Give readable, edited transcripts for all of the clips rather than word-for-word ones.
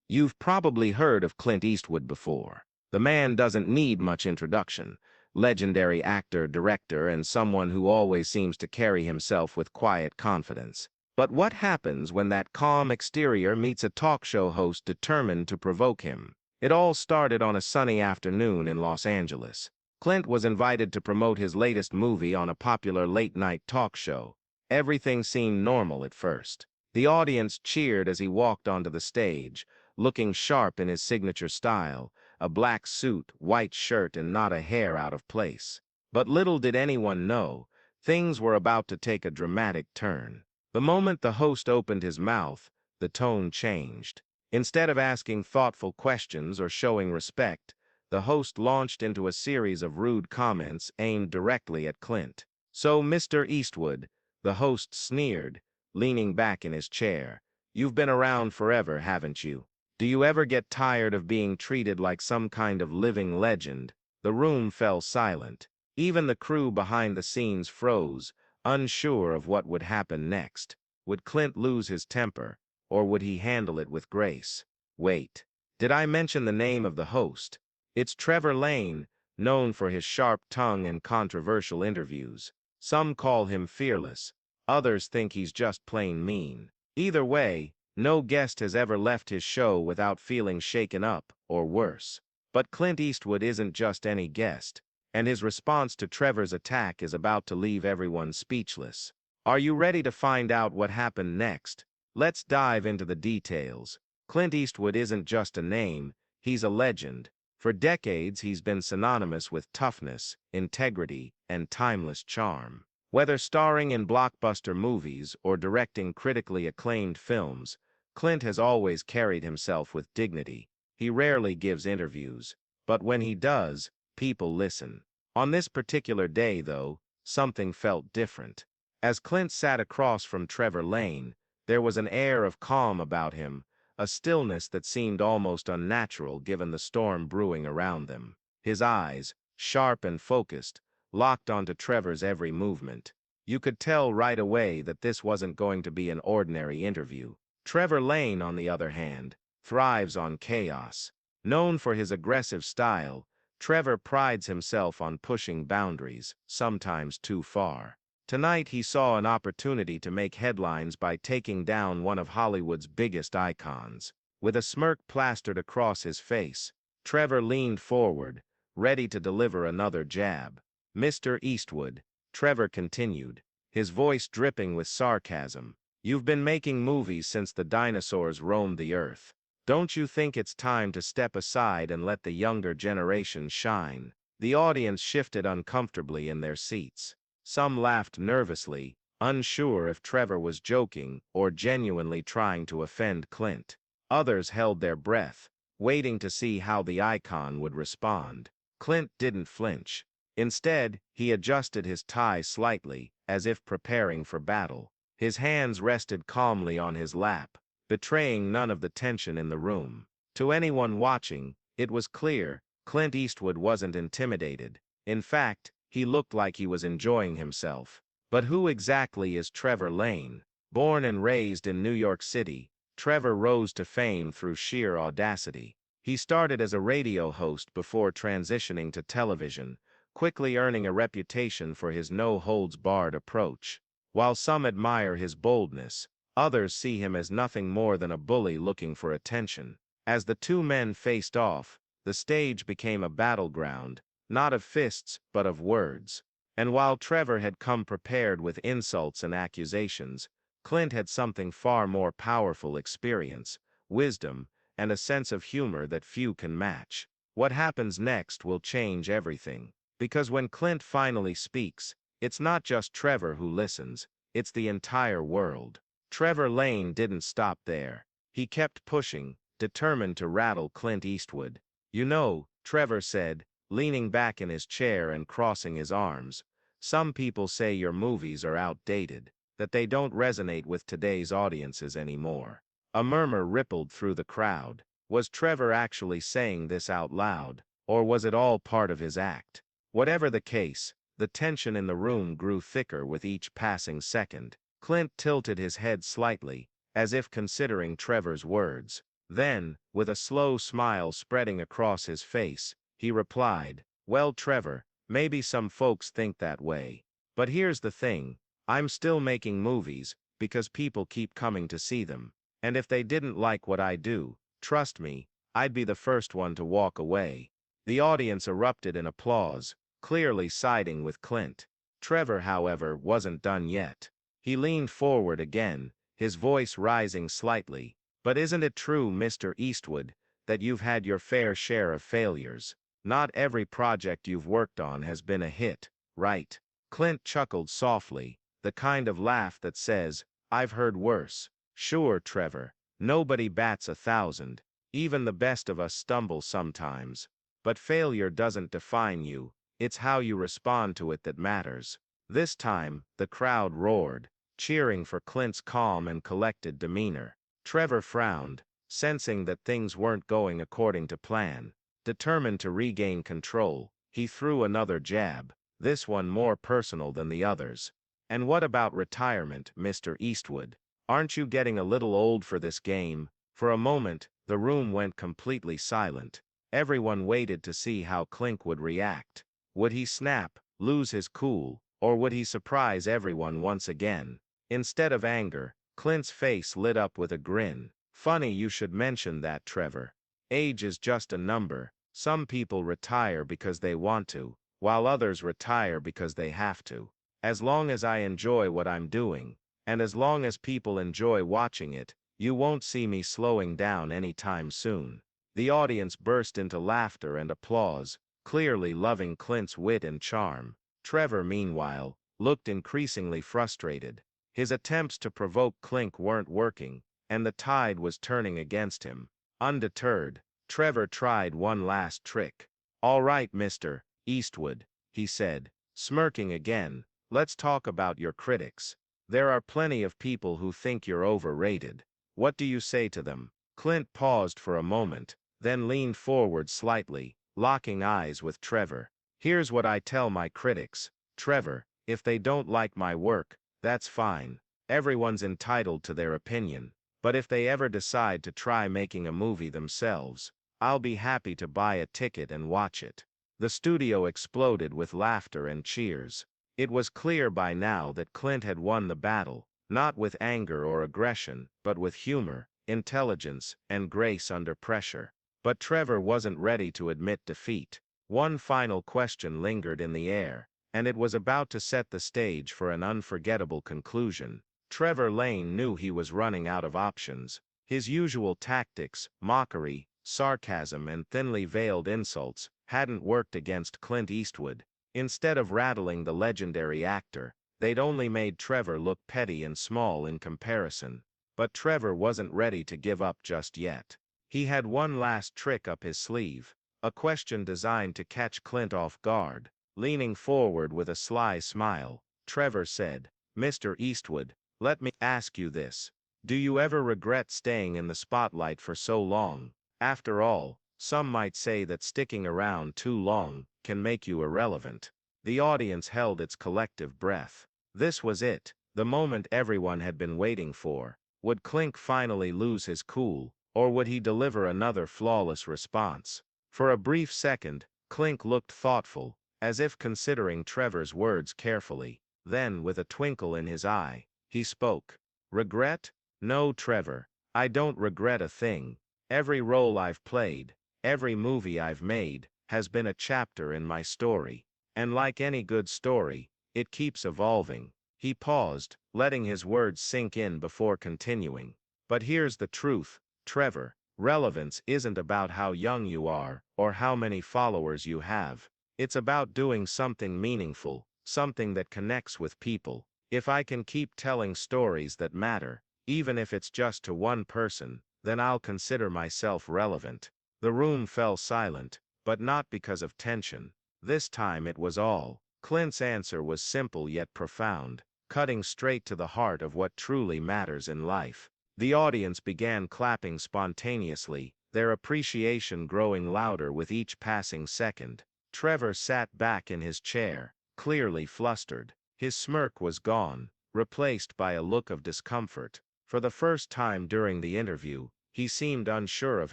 You've probably heard of Clint Eastwood before. The man doesn't need much introduction. Legendary actor, director, and someone who always seems to carry himself with quiet confidence. But what happens when that calm exterior meets a talk show host determined to provoke him? It all started on a sunny afternoon in Los Angeles. Clint was invited to promote his latest movie on a popular late-night talk show. Everything seemed normal at first. The audience cheered as he walked onto the stage, looking sharp in his signature style, a black suit, white shirt, and not a hair out of place. But little did anyone know, things were about to take a dramatic turn. The moment the host opened his mouth, the tone changed. Instead of asking thoughtful questions or showing respect, the host launched into a series of rude comments aimed directly at Clint. "So, Mr. Eastwood," the host sneered, leaning back in his chair, "you've been around forever, haven't you? Do you ever get tired of being treated like some kind of living legend?" The room fell silent. Even the crew behind the scenes froze, unsure of what would happen next. Would Clint lose his temper, or would he handle it with grace? Wait, did I mention the name of the host? It's Trevor Lane, known for his sharp tongue and controversial interviews. Some call him fearless, others think he's just plain mean. Either way, no guest has ever left his show without feeling shaken up, or worse. But Clint Eastwood isn't just any guest, and his response to Trevor's attack is about to leave everyone speechless. Are you ready to find out what happened next? Let's dive into the details. Clint Eastwood isn't just a name, he's a legend. For decades, he's been synonymous with toughness, integrity, and timeless charm. Whether starring in blockbuster movies or directing critically acclaimed films, Clint has always carried himself with dignity. He rarely gives interviews, but when he does, people listen. On this particular day, though, something felt different. As Clint sat across from Trevor Lane, there was an air of calm about him, a stillness that seemed almost unnatural given the storm brewing around them. His eyes, sharp and focused, locked onto Trevor's every movement. You could tell right away that this wasn't going to be an ordinary interview. Trevor Lane, on the other hand, thrives on chaos. Known for his aggressive style, Trevor prides himself on pushing boundaries, sometimes too far. Tonight he saw an opportunity to make headlines by taking down one of Hollywood's biggest icons. With a smirk plastered across his face, Trevor leaned forward, ready to deliver another jab. "Mr. Eastwood," Trevor continued, his voice dripping with sarcasm, "you've been making movies since the dinosaurs roamed the earth. Don't you think it's time to step aside and let the younger generation shine?" The audience shifted uncomfortably in their seats. Some laughed nervously, unsure if Trevor was joking or genuinely trying to offend Clint. Others held their breath, waiting to see how the icon would respond. Clint didn't flinch. Instead, he adjusted his tie slightly, as if preparing for battle. His hands rested calmly on his lap, betraying none of the tension in the room. To anyone watching, it was clear Clint Eastwood wasn't intimidated. In fact, he looked like he was enjoying himself. But who exactly is Trevor Lane? Born and raised in New York City, Trevor rose to fame through sheer audacity. He started as a radio host before transitioning to television, quickly earning a reputation for his no-holds-barred approach. While some admire his boldness, others see him as nothing more than a bully looking for attention. As the two men faced off, the stage became a battleground, not of fists but of words. And while Trevor had come prepared with insults and accusations, Clint had something far more powerful: experience, wisdom, and a sense of humor that few can match. What happens next will change everything. Because when Clint finally speaks, it's not just Trevor who listens, it's the entire world. Trevor Lane didn't stop there. He kept pushing, determined to rattle Clint Eastwood. "You know," Trevor said, leaning back in his chair and crossing his arms, "some people say your movies are outdated, that they don't resonate with today's audiences anymore." A murmur rippled through the crowd. Was Trevor actually saying this out loud, or was it all part of his act? Whatever the case, the tension in the room grew thicker with each passing second. Clint tilted his head slightly, as if considering Trevor's words. Then, with a slow smile spreading across his face, he replied, "Well, Trevor, maybe some folks think that way. But here's the thing, I'm still making movies, because people keep coming to see them. And if they didn't like what I do, trust me, I'd be the first one to walk away." The audience erupted in applause, clearly siding with Clint. Trevor, however, wasn't done yet. He leaned forward again, his voice rising slightly. "But isn't it true, Mr. Eastwood, that you've had your fair share of failures? Not every project you've worked on has been a hit, right?" Clint chuckled softly, the kind of laugh that says, "I've heard worse." "Sure, Trevor, nobody bats 1,000. Even the best of us stumble sometimes. But failure doesn't define you, it's how you respond to it that matters." This time, the crowd roared, cheering for Clint's calm and collected demeanor. Trevor frowned, sensing that things weren't going according to plan. Determined to regain control, he threw another jab, this one more personal than the others. "And what about retirement, Mr. Eastwood? Aren't you getting a little old for this game?" For a moment, the room went completely silent. Everyone waited to see how Clink would react. Would he snap, lose his cool, or would he surprise everyone once again? Instead of anger, Clint's face lit up with a grin. "Funny you should mention that, Trevor. Age is just a number. Some people retire because they want to, while others retire because they have to. As long as I enjoy what I'm doing, and as long as people enjoy watching it, you won't see me slowing down anytime soon." The audience burst into laughter and applause, clearly loving Clint's wit and charm. Trevor, meanwhile, looked increasingly frustrated. His attempts to provoke Clink weren't working, and the tide was turning against him. Undeterred, Trevor tried one last trick. "All right, Mr. Eastwood," he said, smirking again, "let's talk about your critics. There are plenty of people who think you're overrated. What do you say to them?" Clint paused for a moment, then leaned forward slightly, locking eyes with Trevor. "Here's what I tell my critics, Trevor, if they don't like my work, that's fine. Everyone's entitled to their opinion. But if they ever decide to try making a movie themselves, I'll be happy to buy a ticket and watch it." The studio exploded with laughter and cheers. It was clear by now that Clint had won the battle, not with anger or aggression, but with humor, intelligence, and grace under pressure. But Trevor wasn't ready to admit defeat. One final question lingered in the air, and it was about to set the stage for an unforgettable conclusion. Trevor Lane knew he was running out of options. His usual tactics, mockery, sarcasm, and thinly veiled insults, hadn't worked against Clint Eastwood. Instead of rattling the legendary actor, they'd only made Trevor look petty and small in comparison. But Trevor wasn't ready to give up just yet. He had one last trick up his sleeve, a question designed to catch Clint off guard. Leaning forward with a sly smile, Trevor said, "Mr. Eastwood, let me ask you this. Do you ever regret staying in the spotlight for so long? After all, some might say that sticking around too long can make you irrelevant." The audience held its collective breath. This was it, the moment everyone had been waiting for. Would Clink finally lose his cool, or would he deliver another flawless response? For a brief second, Clink looked thoughtful, as if considering Trevor's words carefully. Then, with a twinkle in his eye, he spoke. "Regret? No, Trevor, I don't regret a thing. Every role I've played, every movie I've made, has been a chapter in my story. And like any good story, it keeps evolving." He paused, letting his words sink in before continuing. "But here's the truth, Trevor, relevance isn't about how young you are, or how many followers you have. It's about doing something meaningful, something that connects with people. If I can keep telling stories that matter, even if it's just to one person, then I'll consider myself relevant." The room fell silent, but not because of tension. This time it was all. Clint's answer was simple yet profound, cutting straight to the heart of what truly matters in life. The audience began clapping spontaneously, their appreciation growing louder with each passing second. Trevor sat back in his chair, clearly flustered. His smirk was gone, replaced by a look of discomfort. For the first time during the interview, He seemed unsure of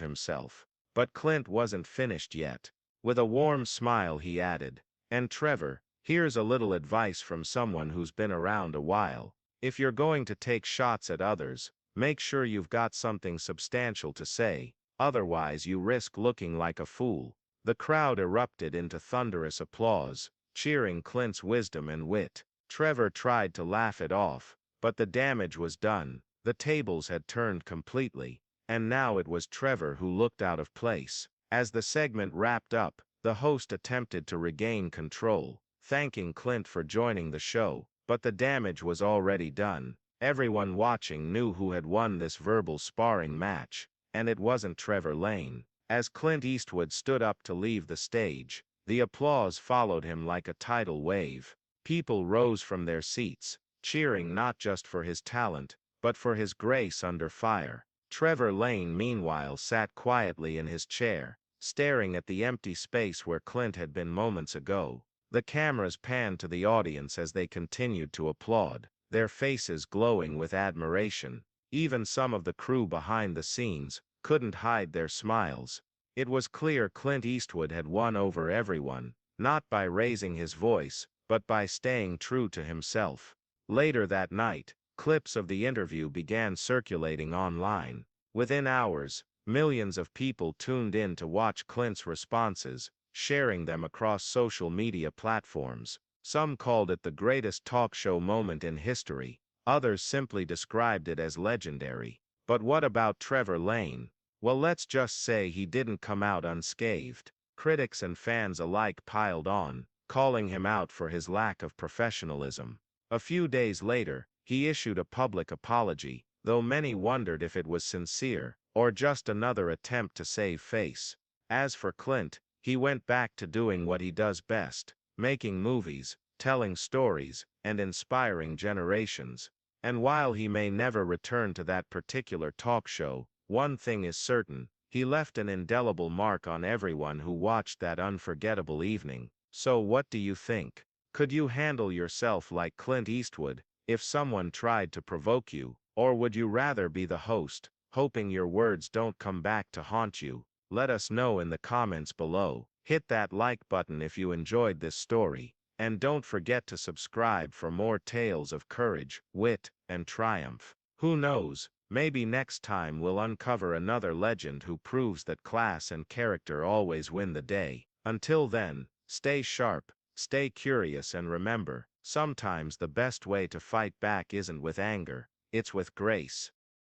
himself. But Clint wasn't finished yet. With a warm smile he added, "And Trevor, here's a little advice from someone who's been around a while. If you're going to take shots at others, make sure you've got something substantial to say, otherwise you risk looking like a fool." The crowd erupted into thunderous applause, cheering Clint's wisdom and wit. Trevor tried to laugh it off, but the damage was done. The tables had turned completely, and now it was Trevor who looked out of place. As the segment wrapped up, the host attempted to regain control, thanking Clint for joining the show, but the damage was already done. Everyone watching knew who had won this verbal sparring match, and it wasn't Trevor Lane. As Clint Eastwood stood up to leave the stage, the applause followed him like a tidal wave. People rose from their seats, cheering not just for his talent, but for his grace under fire. Trevor Lane meanwhile sat quietly in his chair, staring at the empty space where Clint had been moments ago. The cameras panned to the audience as they continued to applaud, their faces glowing with admiration. Even some of the crew behind the scenes couldn't hide their smiles. It was clear Clint Eastwood had won over everyone, not by raising his voice, but by staying true to himself. Later that night, clips of the interview began circulating online. Within hours, millions of people tuned in to watch Clint's responses, sharing them across social media platforms. Some called it the greatest talk show moment in history, others simply described it as legendary. But what about Trevor Lane? Well, let's just say he didn't come out unscathed. Critics and fans alike piled on, calling him out for his lack of professionalism. A few days later, he issued a public apology, though many wondered if it was sincere, or just another attempt to save face. As for Clint, he went back to doing what he does best, making movies, telling stories, and inspiring generations. And while he may never return to that particular talk show, one thing is certain: he left an indelible mark on everyone who watched that unforgettable evening. So what do you think? Could you handle yourself like Clint Eastwood if someone tried to provoke you, or would you rather be the host, hoping your words don't come back to haunt you? Let us know in the comments below. Hit that like button if you enjoyed this story, and don't forget to subscribe for more tales of courage, wit, and triumph. Who knows, maybe next time we'll uncover another legend who proves that class and character always win the day. Until then, stay sharp, stay curious, and remember, sometimes the best way to fight back isn't with anger, it's with grace.